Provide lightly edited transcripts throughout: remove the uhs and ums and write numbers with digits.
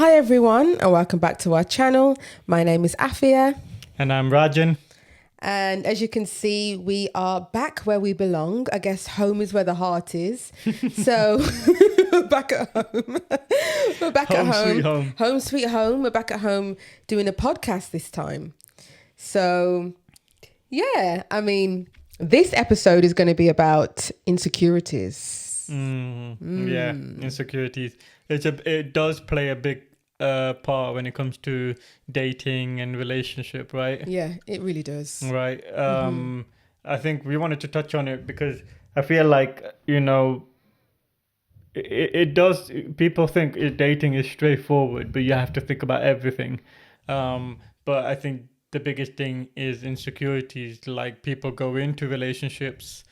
Hi everyone and welcome back to our channel. My name is Afia. And I'm Rajan. And as you can see, we are back where we belong. I guess home is where the heart is. So we're back at home. We're back at home. Sweet home. Home sweet home. We're back at home doing a podcast this time. So yeah, I mean, this episode is going to be about insecurities. Yeah, insecurities. It does play a big part when it comes to dating and relationship, right? Yeah, it really does. Right. I think we wanted to touch on it because I feel like, it does. People think dating is straightforward, but you have to think about everything. But I think the biggest thing is insecurities. Like people go into relationships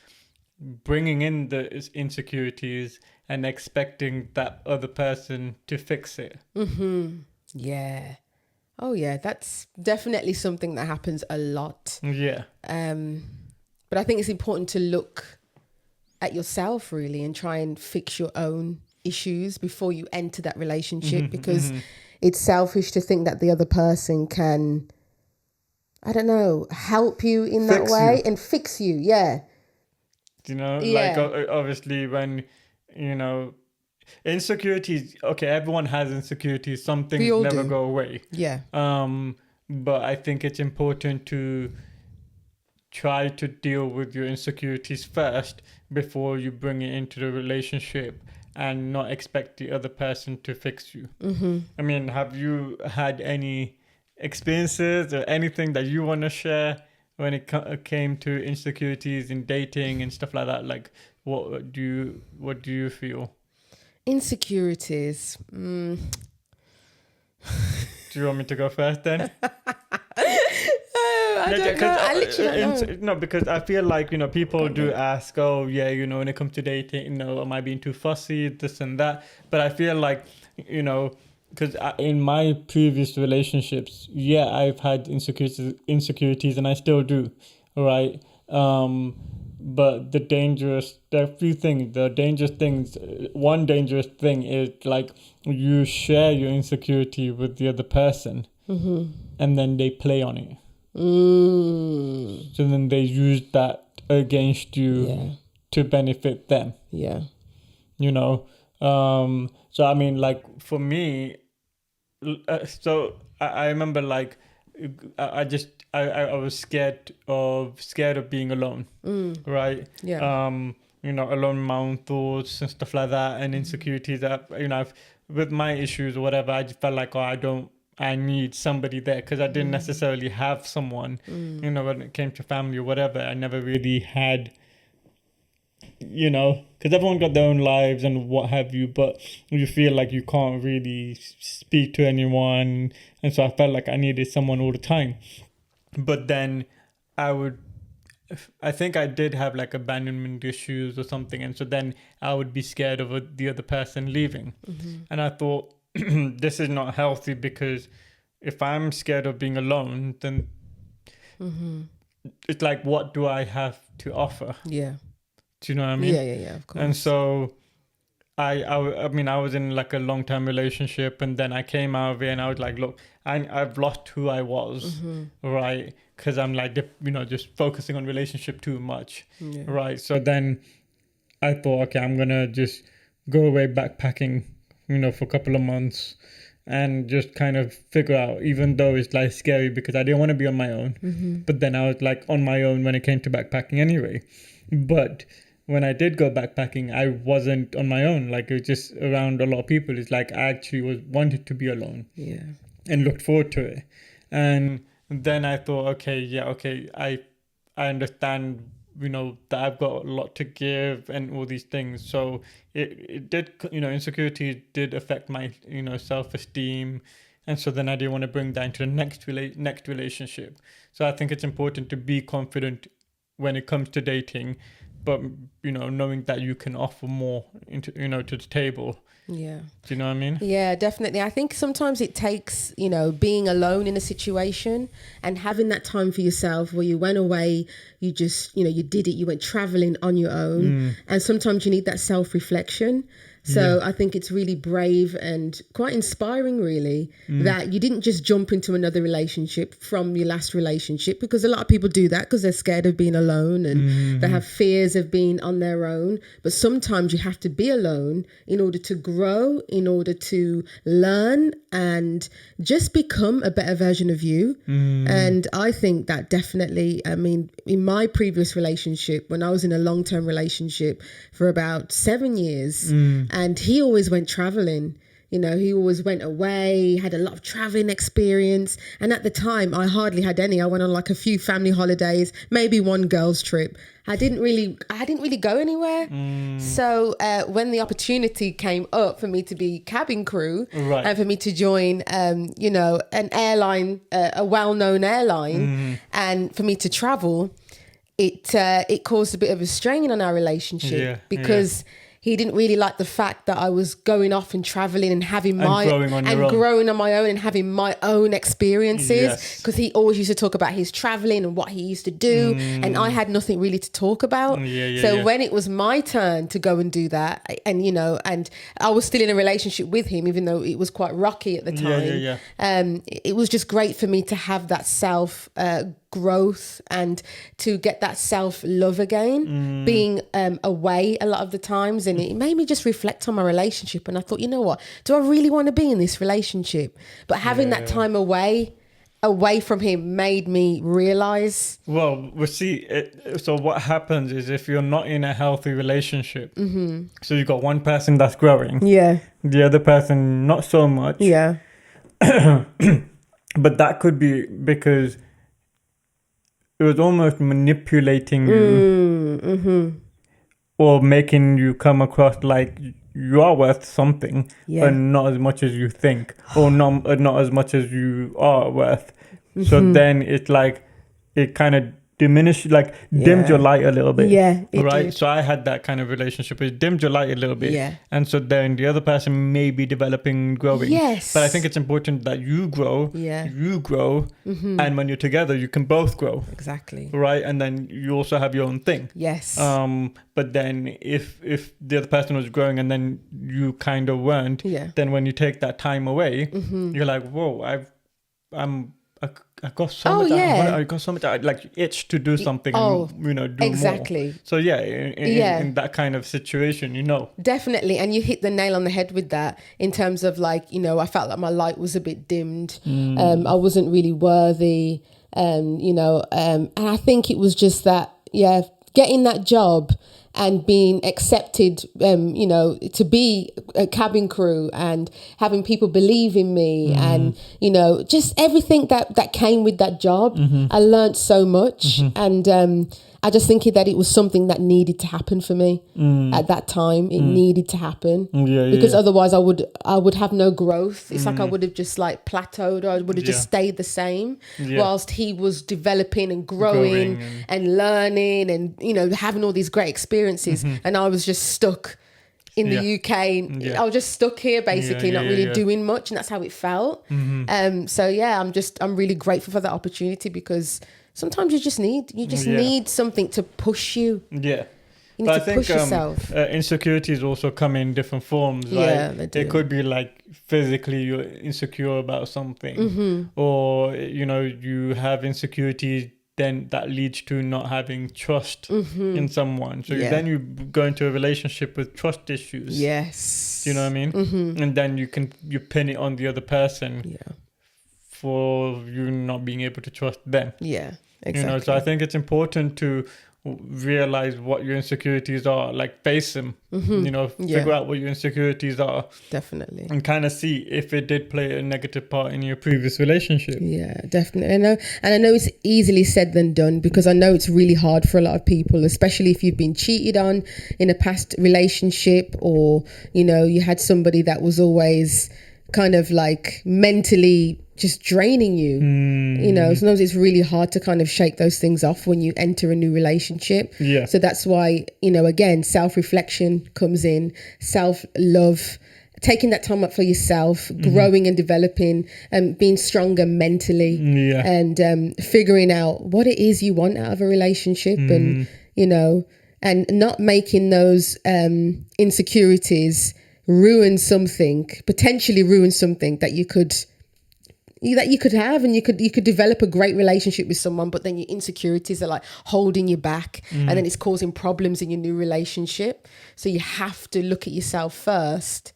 bringing in the insecurities and expecting that other person to fix it. Yeah. Oh yeah, that's definitely something that happens a lot. Yeah. But I think it's important to look at yourself really and try and fix your own issues before you enter that relationship because it's selfish to think that the other person can, I don't know, help you in that way and fix you. Yeah. Like obviously when, insecurities, okay, everyone has insecurities. Some things never go away. Yeah. But I think it's important to try to deal with your insecurities first before you bring it into the relationship and not expect the other person to fix you. I mean, have you had any experiences or anything that you want to share when it came to insecurities in dating and stuff like that? Like, what do you feel? Insecurities. Do you want me to go first then? I don't know. I literally don't know. No, because I feel like, people do ask, oh, yeah, when it comes to dating, am I being too fussy, this and that? But I feel like, because in my previous relationships, yeah, I've had insecurities and I still do, right? But the dangerous things, one dangerous thing is like you share your insecurity with the other person and then they play on it. So then they use that against you to benefit them. Yeah. So I mean, like for me, so I remember like I was scared of being alone, right? Yeah. Alone with my own thoughts and stuff like that, and insecurities that with my issues or whatever. I just felt like I need somebody there because I didn't necessarily have someone. When it came to family or whatever, I never really had. Because everyone got their own lives and what have you, but you feel like you can't really speak to anyone, and so I felt like I needed someone all the time. But then I think I did have like abandonment issues or something, and so then I would be scared of the other person leaving, and I thought this is not healthy because if I'm scared of being alone, then it's like, what do I have to offer? Yeah. Do you know what I mean? Yeah, of course. And so I mean, I was in like a long-term relationship and then I came out of it and I was like, look, I've lost who I was, right? Because I'm like, just focusing on relationship too much, right? So then I thought, okay, I'm going to just go away backpacking, for a couple of months and just kind of figure out, even though it's like scary because I didn't want to be on my own. But then I was like on my own when it came to backpacking anyway. But when I did go backpacking, I wasn't on my own. Like it was just around a lot of people. It's like I actually wanted to be alone. Yeah. And looked forward to it. And then I thought, I understand, that I've got a lot to give and all these things. So it did, insecurity did affect my, self-esteem. And so then I didn't want to bring that into the next relationship. So I think it's important to be confident when it comes to dating, but knowing that you can offer more into to the table. Yeah. Do you know what I mean? Yeah, definitely. I think sometimes it takes, being alone in a situation and having that time for yourself where you went away, you just, you did it, you went traveling on your own. And sometimes you need that self-reflection. So I think it's really brave and quite inspiring, really, that you didn't just jump into another relationship from your last relationship, because a lot of people do that because they're scared of being alone and they have fears of being on their own. But sometimes you have to be alone in order to grow, in order to learn and just become a better version of you. And I think that definitely, I mean, in my previous relationship, when I was in a long-term relationship for about 7 years, and he always went traveling. You know, he always went away, had a lot of traveling experience. And at the time, I hardly had any. I went on like a few family holidays, maybe one girls' trip. I didn't really go anywhere. So when the opportunity came up for me to be cabin crew and for me to join, you know, an airline, a well-known airline, and for me to travel, it caused a bit of a strain on our relationship because he didn't really like the fact that I was going off and traveling and having growing on my own and having my own experiences, because he always used to talk about his traveling and what he used to do, and I had nothing really to talk about. So when it was my turn to go and do that, and you know, and I was still in a relationship with him, even though it was quite rocky at the time. It was just great for me to have that self growth and to get that self-love again, being away a lot of the times, and it made me just reflect on my relationship. And I thought, you know what, do I really want to be in this relationship? But having that time away from him made me realize. Well, we see it, so what happens is, if you're not in a healthy relationship, so you've got one person that's growing, the other person not so much, but that could be because it was almost manipulating you, or making you come across like you are worth something, and not as much as you think, or not as much as you are worth. So then it's like it kind of diminished, like dimmed your light a little bit. Right. Did. So I had that kind of relationship. It dimmed your light a little bit. And so then the other person may be developing, growing. But I think it's important that you grow, and when you're together, you can both grow. Exactly. Right. And then you also have your own thing. But then if the other person was growing and then you kind of weren't, then when you take that time away, you're like, whoa, I got so much. I got so much. Like itch to do something. And, you know, do more. So in that kind of situation, you know, definitely. And you hit the nail on the head with that. In terms of like, you know, I felt like my light was a bit dimmed. I wasn't really worthy. You know, and I think it was just that. Getting that job and being accepted, you know, to be a cabin crew and having people believe in me, and, you know, just everything that came with that job. I learned so much, and I just think that it was something that needed to happen for me at that time. It needed to happen because otherwise I would have no growth. It's like I would have just like plateaued, or I would have just stayed the same whilst he was developing and growing and learning and, you know, having all these great experiences, and I was just stuck in the UK. I was just stuck here basically, not really doing much, and that's how it felt. So I'm really grateful for that opportunity, because sometimes you just need something to push you. You need to push yourself. Insecurities also come in different forms, right? They do. It could be like physically you're insecure about something, or, you know, you have insecurities, then that leads to not having trust in someone. So then you go into a relationship with trust issues. Do you know what I mean? And then you pin it on the other person for you not being able to trust them. Exactly. You know, so I think it's important to realize what your insecurities are, like face them, you know, figure out what your insecurities are. Definitely. And kind of see if it did play a negative part in your previous relationship. Definitely. I know it's easily said than done, because I know it's really hard for a lot of people, especially if you've been cheated on in a past relationship, or, you know, you had somebody that was always kind of like mentally just draining you. You know, sometimes it's really hard to kind of shake those things off when you enter a new relationship. So that's why, you know, again, self-reflection comes in, self-love, taking that time up for yourself, growing and developing, being stronger mentally, and figuring out what it is you want out of a relationship, and, you know, and not making those insecurities potentially ruin something that you could have, and you could develop a great relationship with someone, but then your insecurities are like holding you back, and then it's causing problems in your new relationship. So you have to look at yourself first.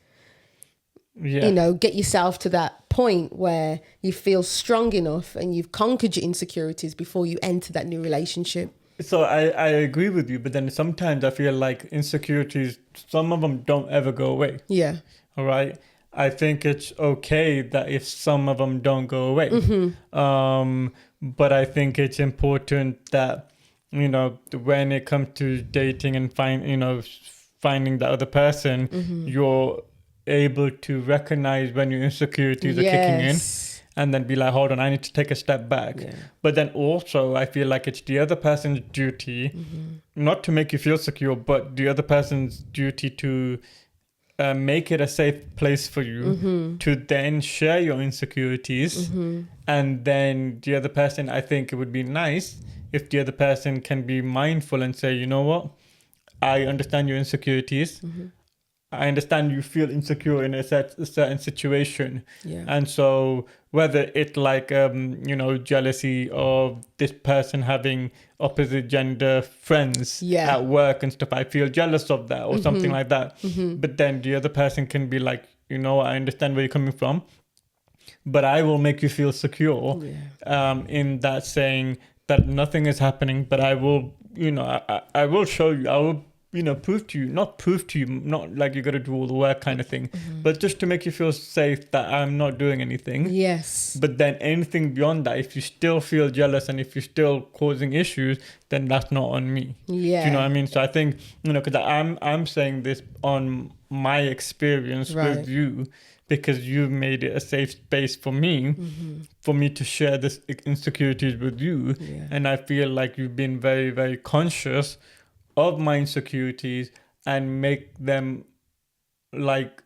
Get yourself to that point where you feel strong enough and you've conquered your insecurities before you enter that new relationship. So I agree with you, but then sometimes I feel like insecurities, some of them don't ever go away. Yeah. All right. I think it's okay that if some of them don't go away. But I think it's important that, when it comes to dating and finding the other person, you're able to recognize when your insecurities are kicking in, and then be like, hold on, I need to take a step back. But then also I feel like it's the other person's duty, not to make you feel secure, but the other person's duty to make it a safe place for you to then share your insecurities. And then the other person, I think it would be nice if the other person can be mindful and say, you know what, I understand your insecurities. I understand you feel insecure in a certain situation. And so whether it's like, jealousy of this person having opposite gender friends at work and stuff, I feel jealous of that or something like that. But then the other person can be like, I understand where you're coming from, but I will make you feel secure in that saying that nothing is happening, but I will, I will show you, I will prove to you, not like you got to do all the work kind of thing, but just to make you feel safe that I'm not doing anything. Yes. But then anything beyond that, if you still feel jealous and if you're still causing issues, then that's not on me. Yeah. Do you know what I mean? So I think, because I'm saying this on my experience with you, because you've made it a safe space for me, for me to share this insecurities with you. And I feel like you've been very, very conscious of my insecurities and make them like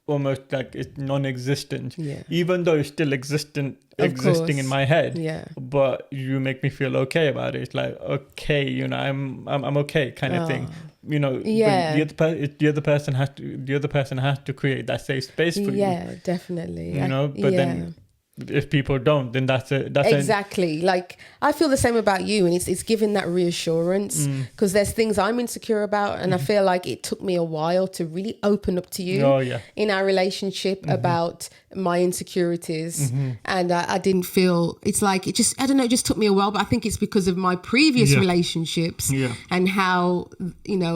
almost like it's non-existent, even though it's still existing in my head. But you make me feel okay about it. It's like, okay, I'm okay kind of thing. The other person has to create that safe space for you. Yeah, definitely. But then if people don't, then that's exactly. Like I feel the same about you, and it's giving that reassurance, because there's things I'm insecure about, and I feel like it took me a while to really open up to you in our relationship about my insecurities. And I didn't feel, it's like it just, I don't know, it just took me a while, but I think it's because of my previous relationships and how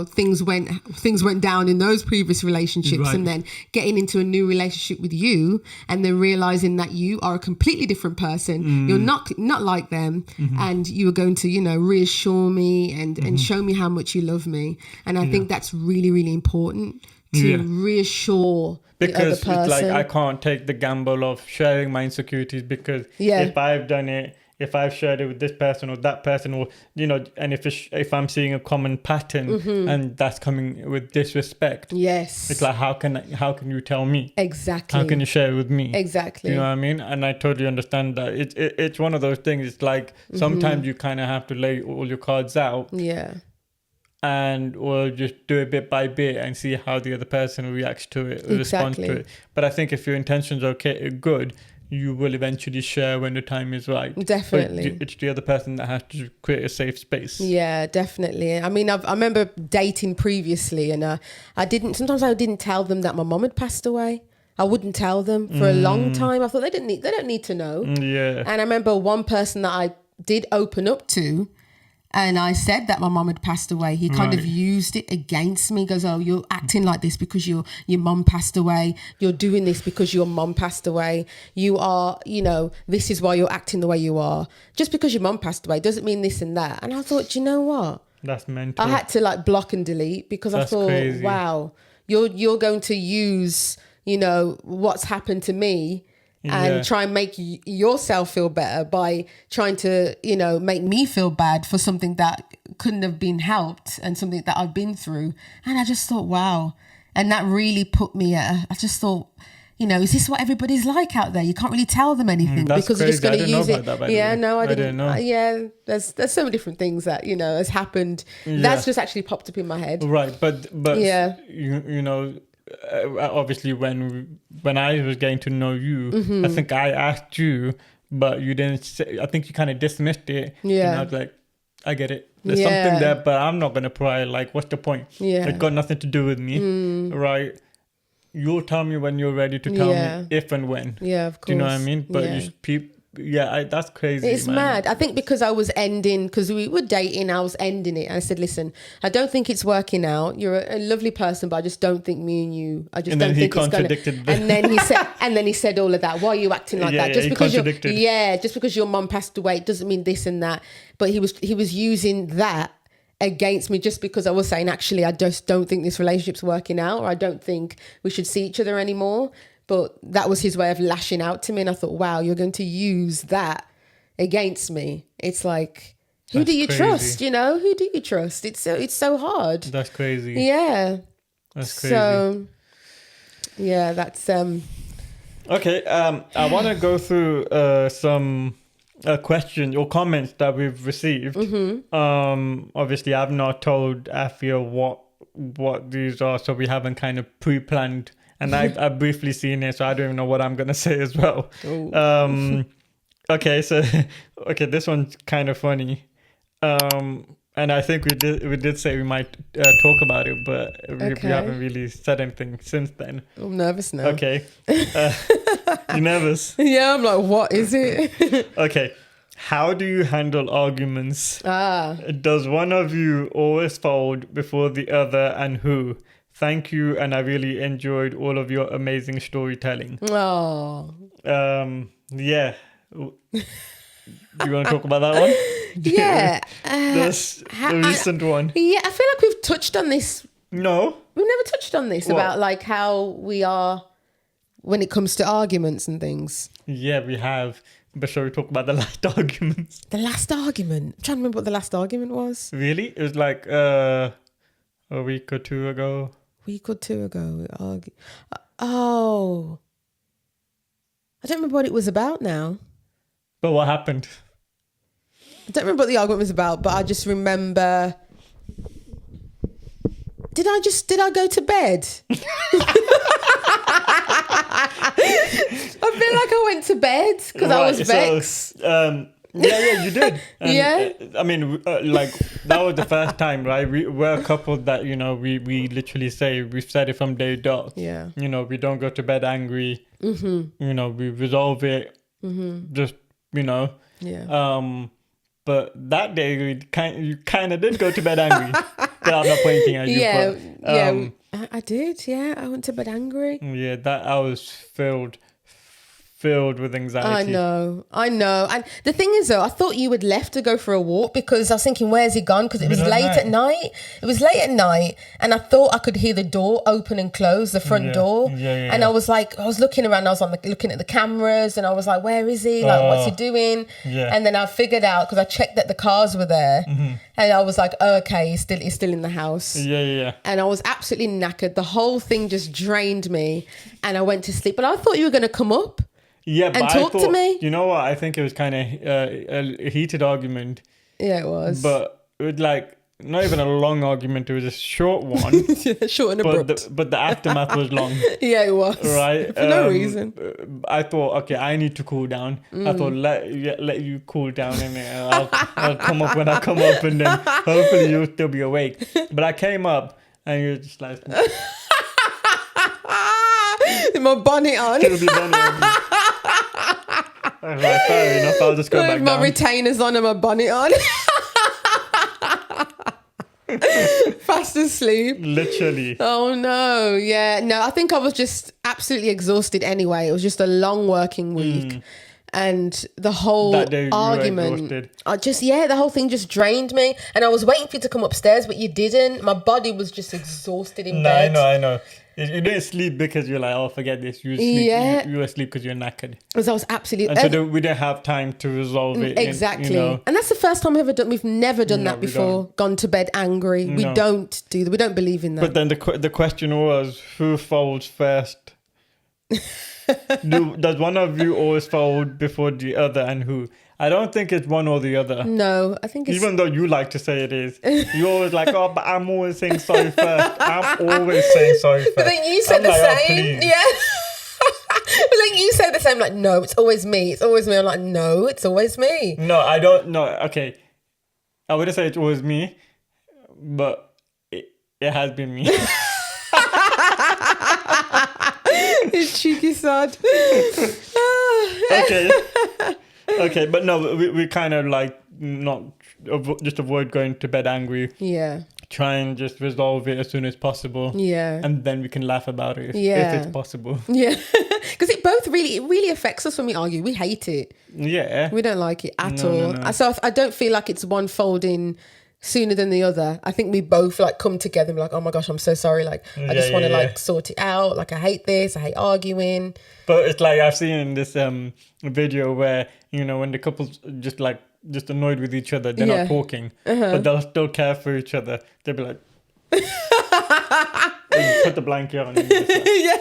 things went down in those previous relationships, and then getting into a new relationship with you, and then realizing that you are a completely different person. You're not like them, and you are going to reassure me and show me how much you love me. And I think that's really, really important to reassure the other person. Because it's like I can't take the gamble of sharing my insecurities, because if I've done it, if I've shared it with this person or that person, or and if I'm seeing a common pattern and that's coming with disrespect, it's like how can you tell me? Exactly. How can you share it with me? Exactly. You know what I mean? And I totally understand that. It's one of those things. It's like sometimes you kind of have to lay all your cards out. And or just do it bit by bit and see how the other person reacts to it, responds to it. But I think if your intentions are good, you will eventually share when the time is right. Definitely. But it's the other person that has to create a safe space. Yeah, definitely. I mean, I remember dating previously, and sometimes I didn't tell them that my mom had passed away. I wouldn't tell them for a long time. I thought they don't need to know. And I remember one person that I did open up to, and I said that my mom had passed away. He kind of used it against me. He goes, oh, you're acting like this because your mom passed away. You're doing this because your mom passed away. You are, this is why you're acting the way you are. Just because your mom passed away doesn't mean this and that. And I thought, you know what? That's mental. I had to block and delete, because I thought, crazy. Wow, you're going to use, what's happened to me and try and make yourself feel better by trying to, make me feel bad for something that couldn't have been helped and something that I've been through. And I just thought, wow. And that really put me I just thought, is this what everybody's like out there? You can't really tell them anything because you're just going to use it. I didn't know. There's so many different things that, has happened. That's just actually popped up in my head. Right. But obviously when I was getting to know you, Mm-hmm. I think I asked you, but you didn't say, I think you kind of dismissed it. Yeah. And I was like, I get it. There's Yeah. something there, but I'm not going to pry. Like, what's the point? Yeah. It got nothing to do with me, right? You'll tell me when you're ready to tell Yeah. me if and when. Yeah, of course. Do you know what I mean? But yeah. that's crazy. It's man. mad. I think because I was ending, because we were dating, I was ending it. And I said, listen, I don't think it's working out. You're a lovely person, but I just don't think me and you, I just And don't then he think it's going to. contradicted And then he said all of that. Why are you acting like that? He contradicted. Just because your mum passed away, it doesn't mean this and that. But he was using that against me just because I was saying, actually, I just don't think this relationship's working out, or I don't think we should see each other anymore. But that was his way of lashing out to me. And I thought, wow, you're going to use that against me. It's like, who do you trust? You know, who do you trust? It's so hard. That's crazy. Yeah. That's crazy. So, yeah, that's Okay, I want to go through some questions or comments that we've received. Obviously, I've not told Afia what these are, so we haven't kind of pre-planned. And I've briefly seen it, so I don't even know what I'm going to say as well. Okay, so this one's kind of funny. And I think we did say we might talk about it, but we haven't really said anything since then. I'm nervous now. Okay. You nervous? Yeah, I'm like, what is it? Okay. How do you handle arguments? Does one of you always fold before the other, and who? Thank you, and I really enjoyed all of your amazing storytelling. Oh. Yeah. Do you want to talk about that one? Yeah. The recent one. Yeah, I feel like we've touched on this. No. We've never touched on this about like how we are when it comes to arguments and things. Yeah, we have. But shall we talk about the last arguments? The last argument? I'm trying to remember what the last argument was. Really? It was like a week or two ago. Oh. I don't remember what it was about now. But what happened? I don't remember what the argument was about, but I just remember... Did I go to bed? I feel like I went to bed because I was vexed. Yeah, you did. And, yeah. I mean, like, that was the first time, right? We're a couple that, you know, we literally say, we've said it from day dot. Yeah. You know, we don't go to bed angry. You know, we resolve it. Just, you know. Yeah. But that day, you kind of did go to bed angry. But I'm not pointing at you. Yeah, I did. Yeah, I went to bed angry. Yeah, that I was filled with anxiety. I know. And the thing is, though, I thought you had left to go for a walk because I was thinking, where's he gone? Because it was late at night. It was late at night, and I thought I could hear the door open and close, the front door. And I was like, I was looking around. I was looking at the cameras, and I was like, where is he? Like, what's he doing? Yeah. And then I figured out because I checked that the cars were there, and I was like, oh, okay, he's still in the house. Yeah. And I was absolutely knackered. The whole thing just drained me, and I went to sleep. But I thought you were going to come up. Yeah, but and talk to me. You know what? I think it was kind of a heated argument. Yeah, it was. But it was like not even a long argument. It was a short one. Short and abrupt. But the aftermath was long. Yeah, it was. Right? For no reason. I thought, okay, I need to cool down. I thought, let you cool down, and I'll come up when I come up, and then hopefully you'll still be awake. But I came up, and you're just like... my bonnet on. Right, fair enough. I'll just go back my down. retainers on and my bonnet on. Fast asleep. Literally. Oh no. Yeah. No, I think I was just absolutely exhausted anyway. It was just a long working week. And the whole argument, the whole thing just drained me. And I was waiting for you to come upstairs, but you didn't. My body was just exhausted in bed. I know. You didn't sleep because you're like, oh, forget this. You sleep. Yeah. You were asleep because you're knackered. Because I was absolutely... And so we didn't have time to resolve it. Exactly. And that's the first time we've never done that before. Gone to bed angry. We don't do that. We don't believe in that. But then the question was, who folds first? Does one of you always fall before the other, and who? I don't think it's one or the other. No, I think it's... Even though you like to say it is. You're always like, oh, but I'm always saying sorry first. I'm always saying sorry first. But then you said the same. Yeah. But then you say the same, like, no, it's always me. It's always me. I'm like, no, it's always me. No, I don't. No, okay. I wouldn't say it's always me, but it has been me. You cheeky sod. Okay. Okay, but no, we kind of like not just avoid going to bed angry. Yeah. Try and just resolve it as soon as possible. Yeah. And then we can laugh about it if it's possible. Yeah. Because it really affects us when we argue. We hate it. Yeah. We don't like it at all. No. So I don't feel like it's one folding sooner than the other. I think we both like come together and be like, oh my gosh, I'm so sorry. Like, I just want to like sort it out. Like, I hate this. I hate arguing. But it's like I've seen this video where, you know, when the couple's just annoyed with each other, they're not talking, but they'll still care for each other. They'll be like, put the blanket on. And like, Yeah,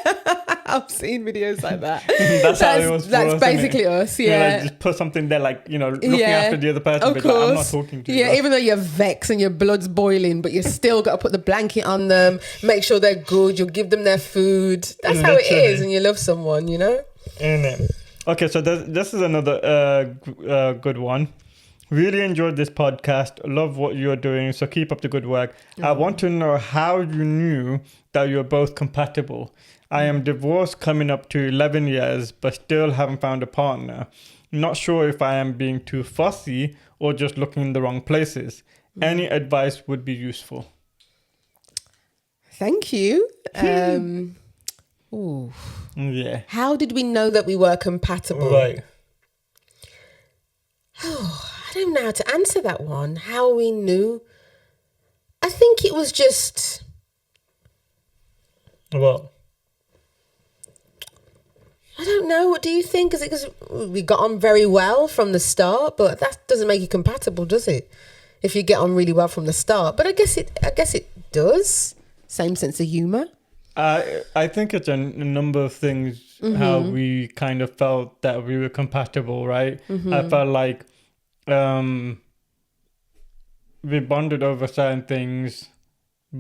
I've seen videos like that. That's how it was for That's us, basically us, yeah. You know, like, just put something there, like, you know, looking after the other person. Of But course. like, I'm not talking to you. Yeah, even though you're vexed and your blood's boiling, but you still got to put the blanket on them, make sure they're good, you'll give them their food. That's how it is when you love someone, you know? Okay, so this is another good one. Really enjoyed this podcast. Love what you're doing, so keep up the good work. I want to know how you knew that you're both compatible. I am divorced coming up to 11 years, but still haven't found a partner. Not sure if I am being too fussy or just looking in the wrong places. Any advice would be useful. Thank you. Ooh. Yeah. How did we know that we were compatible? Right. Oh, I don't know how to answer that one. How we knew. I think it was just... What? I don't know. What do you think? Is it because we got on very well from the start? But that doesn't make you compatible, does it? If you get on really well from the start. But I guess it does. Same sense of humour. I think it's a number of things how we kind of felt that we were compatible, right? I felt like we bonded over certain things,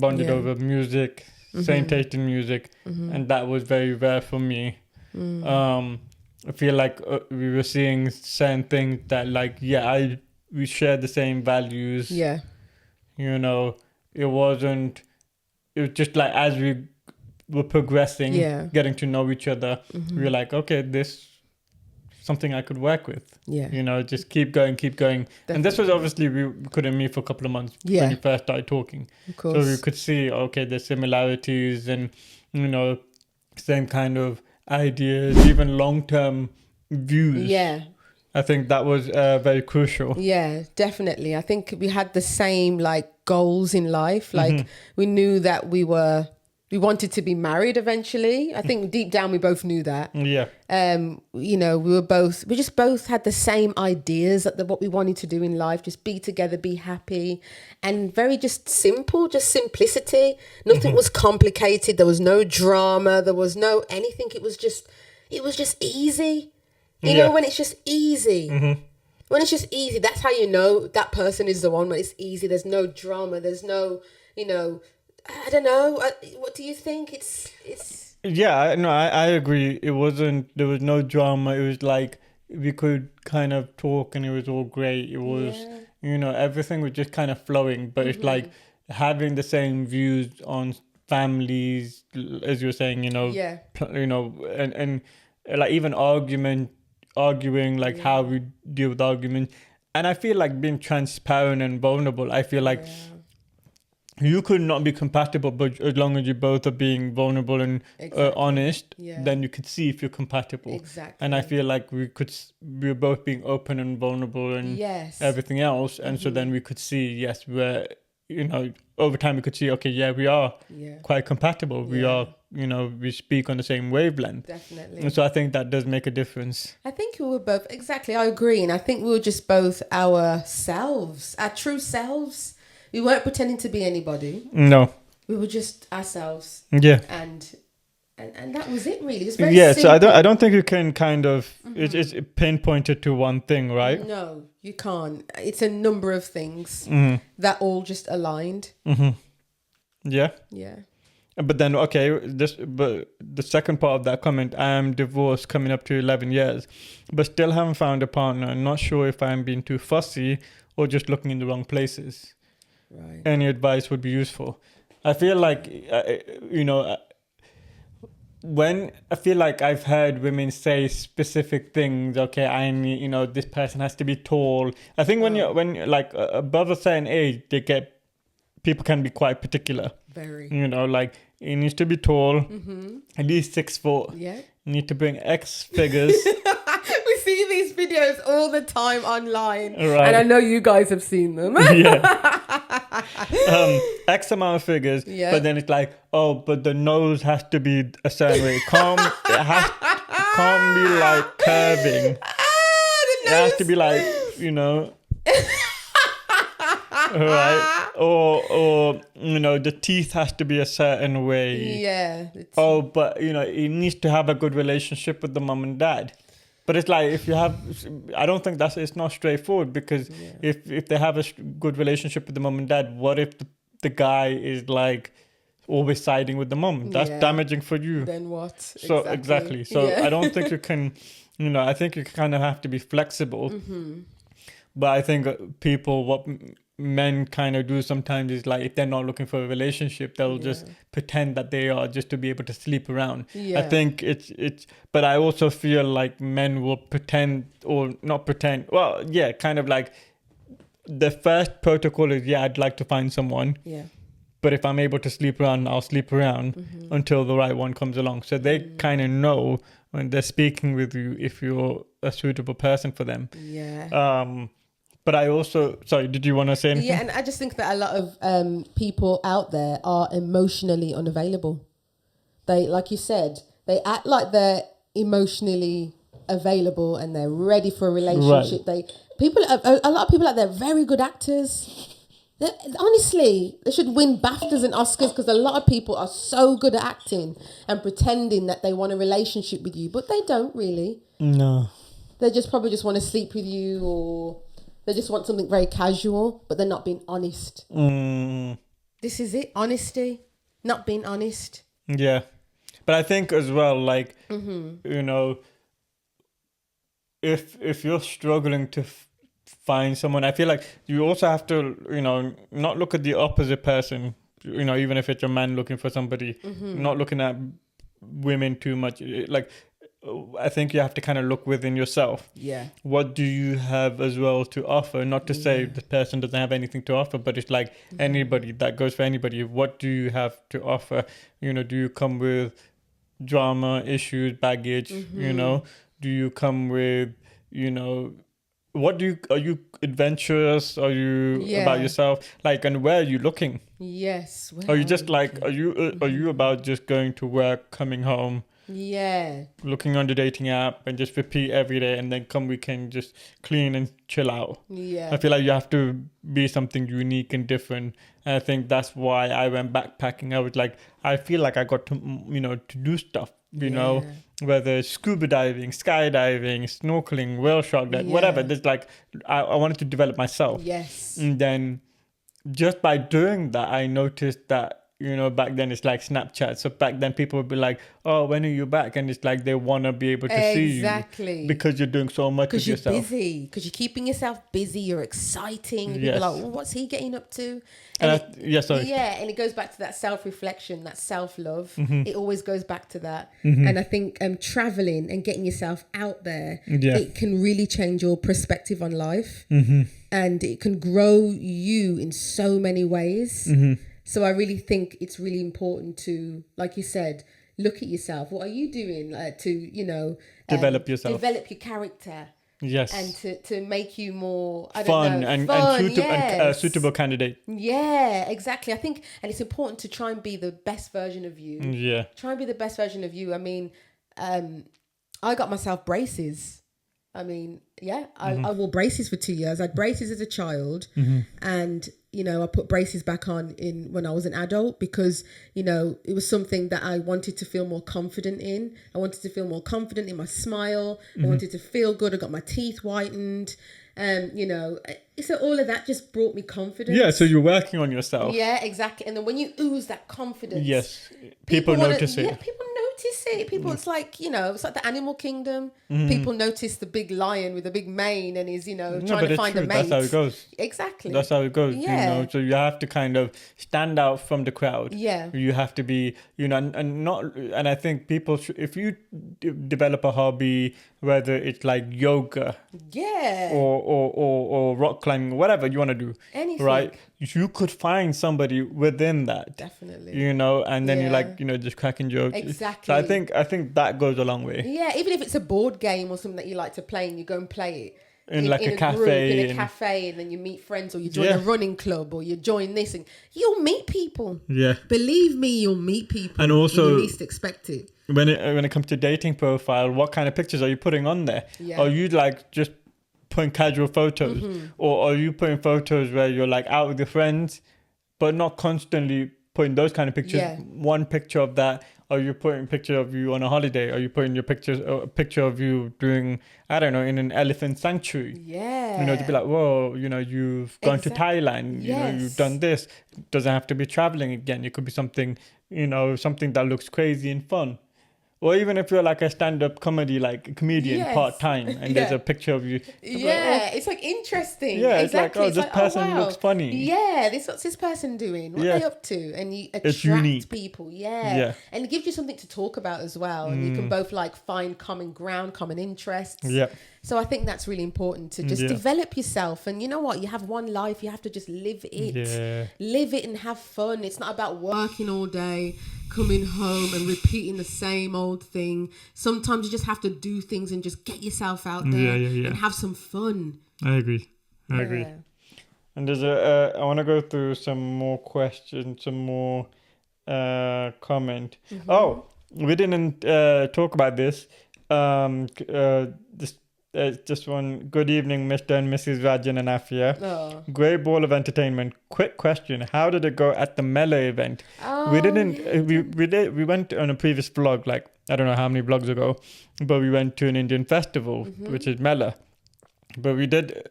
over music, same taste in music, and that was very rare for me. I feel like we were seeing certain things that, like, we shared the same values. Yeah. You know, it was just like as we were progressing, getting to know each other, we were like, okay, this something I could work with. Yeah. You know, just keep going. Definitely. And this was obviously, we couldn't meet for a couple of months when we first started talking. Of course. So we could see, okay, there's similarities and, you know, same kind of ideas, even long-term views. Yeah. I think that was very crucial. Yeah, definitely. I think we had the same like goals in life. Like we knew that we wanted to be married eventually. I think deep down we both knew that. Yeah. You know, we just both had the same ideas that what we wanted to do in life, just be together, be happy, and very just simple, just simplicity. Nothing was complicated. There was no drama. There was no anything. It was just easy. You know, when it's just easy. When it's just easy, that's how you know that person is the one. When it's easy, there's no drama. There's no, you know, I don't know. What do you think? It's. Yeah, no, I agree. There was no drama. It was like we could kind of talk and it was all great. It was, you know, everything was just kind of flowing. But it's like having the same views on families, as you were saying, you know, you know, and like even arguing like how we deal with arguments. And I feel like being transparent and vulnerable, I feel like you could not be compatible, but as long as you both are being vulnerable and honest, then you could see if you're compatible. Exactly. And I feel like we were both being open and vulnerable and everything else. And so then we could see, yes, we're, you know, over time we could see, okay, we are quite compatible. We are, you know, we speak on the same wavelength. Definitely. And so I think that does make a difference. I think we were both, exactly, I agree. And I think we were just both ourselves, our true selves. We weren't pretending to be anybody. No. We were just ourselves. Yeah. And And that was it really. It's very Yeah, simple. so I don't think you can kind of it's pinpointed to one thing, right? No, you can't. It's a number of things that all just aligned. Yeah. Yeah. But then, okay, but the second part of that comment, I am divorced coming up to 11 years, but still haven't found a partner. Not sure if I'm being too fussy or just looking in the wrong places. Right. Any advice would be useful. I feel like, when I feel like I've heard women say specific things, okay, I need, this person has to be tall. I think when you're like above a certain age, people can be quite particular. Very. Like he needs to be tall, at least 6 foot. Yeah. You need to bring X figures. We see these videos all the time online. Right. And I know you guys have seen them. Yeah. X amount of figures. Yeah. But then it's like, oh, but the nose has to be a certain way. Can't be like curving. It has to be like, right, or the teeth has to be a certain way. Yeah. Oh, but he needs to have a good relationship with the mom and dad. But it's like, if you have, I don't think it's not straightforward, because if they have a good relationship with the mom and dad, what if the guy is like always siding with the mom? That's damaging for you. Then what? So exactly. So I don't think you can, I think you kind of have to be flexible. But I think what men kind of do sometimes is, like, if they're not looking for a relationship, they'll just pretend that they are, just to be able to sleep around. I think it's but I also feel like men will pretend, or not pretend, well, kind of like the first protocol is, I'd like to find someone, but if I'm able to sleep around, I'll sleep around until the right one comes along. So they kind of know when they're speaking with you if you're a suitable person for them. But I also, sorry, did you want to say anything? Yeah, and I just think that a lot of people out there are emotionally unavailable. They, like you said, they act like they're emotionally available and they're ready for a relationship. Right. A lot of people out there are very good actors. Honestly, they should win BAFTAs and Oscars, because a lot of people are so good at acting and pretending that they want a relationship with you, but they don't really. No. They probably just want to sleep with you, or they just want something very casual, but they're not being honest. This is it. Honesty. Not being honest. Yeah. But I think as well, like, if you're struggling to find someone, I feel like you also have to, not look at the opposite person, even if it's a man looking for somebody, not looking at women too much. Like, I think you have to kind of look within yourself. Yeah. What do you have as well to offer? Not to say the person doesn't have anything to offer, but it's like anybody, that goes for anybody. What do you have to offer? Do you come with drama, issues, baggage? Do you come with, are you adventurous? Are you about yourself? Like, and where are you looking? Yes. Are you just like, are you about just going to work, coming home? Yeah. Looking on the dating app and just repeat every day, and then come weekend just clean and chill out. Yeah. I feel like you have to be something unique and different. And I think that's why I went backpacking. I was like, I feel like I got to, to do stuff, whether it's scuba diving, skydiving, snorkeling, whale shark dive, whatever. There's like, I wanted to develop myself. Yes. And then just by doing that, I noticed that, back then it's like Snapchat. So back then people would be like, oh, when are you back? And it's like they want to be able to see you because you're doing so much with yourself. Because you're busy. Because you're keeping yourself busy. You're exciting. People are like, well, what's he getting up to? And and it goes back to that self-reflection, that self-love. It always goes back to that. And I think traveling and getting yourself out there, it can really change your perspective on life. And it can grow you in so many ways. So I really think it's really important to, like you said, look at yourself. What are you doing to, develop yourself, develop your character? Yes. And to make you more fun and suitable candidate. Yeah, exactly. I think, and it's important to try and be the best version of you. Yeah. Try and be the best version of you. I mean, I got myself braces. I mean, I wore braces for 2 years. I had braces as a child, and you know, I put braces back on when I was an adult because, you know, it was something that I wanted to feel more confident in. I wanted to feel more confident in my smile. I wanted to feel good. I got my teeth whitened. You know, so all of that just brought me confidence. Yeah, so you're working on yourself. Yeah, exactly. And then when you ooze that confidence, yes, people notice it. Yeah, people notice it. People, it's like, you know, it's like the animal kingdom. People notice the big lion with a big mane and is, you know, trying to find a mate. That's how it goes. Exactly. That's how it goes. Yeah. You know, so you have to kind of stand out from the crowd. Yeah. You have to be, you know, and not, and I think people should, if you develop a hobby, whether it's like yoga, yeah, or rock climbing, whatever you want to do, anything, right? You could find somebody within that, definitely, you know, and then you're like, you know, just cracking jokes. Exactly. So I think that goes a long way. Yeah, even if it's a board game or something that you like to play and you go and play it. In a cafe. Group, in a cafe, and then you meet friends, or you join a running club, or you join this, and you'll meet people. Yeah. Believe me, you'll meet people. And also, when you least expect it. When it comes to dating profile, what kind of pictures are you putting on there? Yeah. Are you like just putting casual photos, or are you putting photos where you're like out with your friends, but not constantly putting those kind of pictures? Yeah. One picture of that. Are you putting a picture of you on a holiday? Are you putting your a picture of you doing, I don't know, in an elephant sanctuary? Yeah. You know, to be like, whoa, you know, you've gone to Thailand, you know, you've done this. It doesn't have to be traveling again. It could be something, you know, something that looks crazy and fun. Or even if you're like a stand-up comedy, like comedian part-time, and there's a picture of you. Yeah, it's like interesting. Yeah, exactly. it's like, oh, this person looks funny. Yeah, what's this person doing? What are they up to? And you attract people. Yeah. And it gives you something to talk about as well. And you can both like find common ground, common interests. Yeah. So I think that's really important to just develop yourself. And you know what? You have one life. You have to just live it. Yeah. Live it and have fun. It's not about working all day, coming home and repeating the same old thing. Sometimes you just have to do things and just get yourself out there and have some fun. I agree. And there's I want to go through some more questions, some more comment. Oh, we didn't talk about this. Just one. Good evening, Mr. and Mrs. Rajan and Afia. Oh. Great ball of entertainment. Quick question: how did it go at the Mela event? We didn't. We went on a previous vlog, like I don't know how many vlogs ago, but we went to an Indian festival, which is Mela. But we did,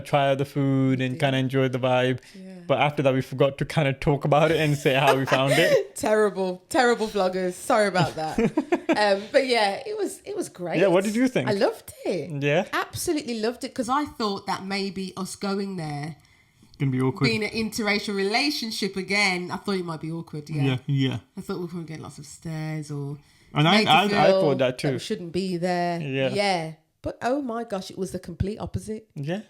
try out the food and kind of enjoy the vibe. Yeah. But after that, we forgot to kind of talk about it and say how we found it. Terrible vloggers. Sorry about that. But yeah, it was great. Yeah, what did you think? I loved it. Yeah, absolutely loved it, because I thought that maybe us going there, gonna be awkward. Being an interracial relationship again, I thought it might be awkward. Yeah. I thought we were probably getting lots of stares or. And I thought that too. That we shouldn't be there. Yeah. But oh my gosh, it was the complete opposite. Yeah.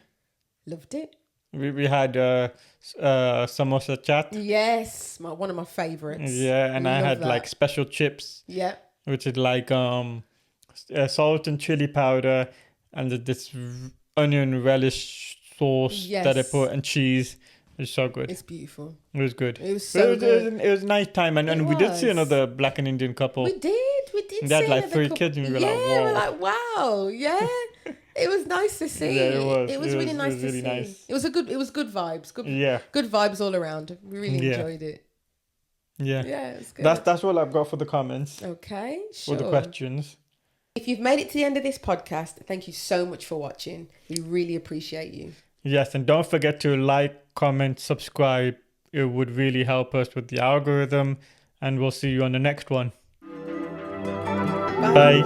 Loved it. We had samosa chat. Yes, one of my favorites. Yeah, and I had that. Like special chips. Yeah. Which is like salt and chili powder and this onion relish sauce that I put and cheese. It's so good. It's beautiful. It was good. It was so good. It was nice time, and we did see another Black and Indian couple. We did. They had like 3 kids, and we were like, whoa. We're like, wow, yeah. It was nice to see. Yeah, it was. It was really nice to see. Nice. It was good vibes. Good vibes all around. We really enjoyed it. Yeah. Yeah, it's good. That's all I've got for the comments. Okay, sure. Or the questions. If you've made it to the end of this podcast, thank you so much for watching. We really appreciate you. Yes, and don't forget to like, comment, subscribe. It would really help us with the algorithm. And we'll see you on the next one. Bye.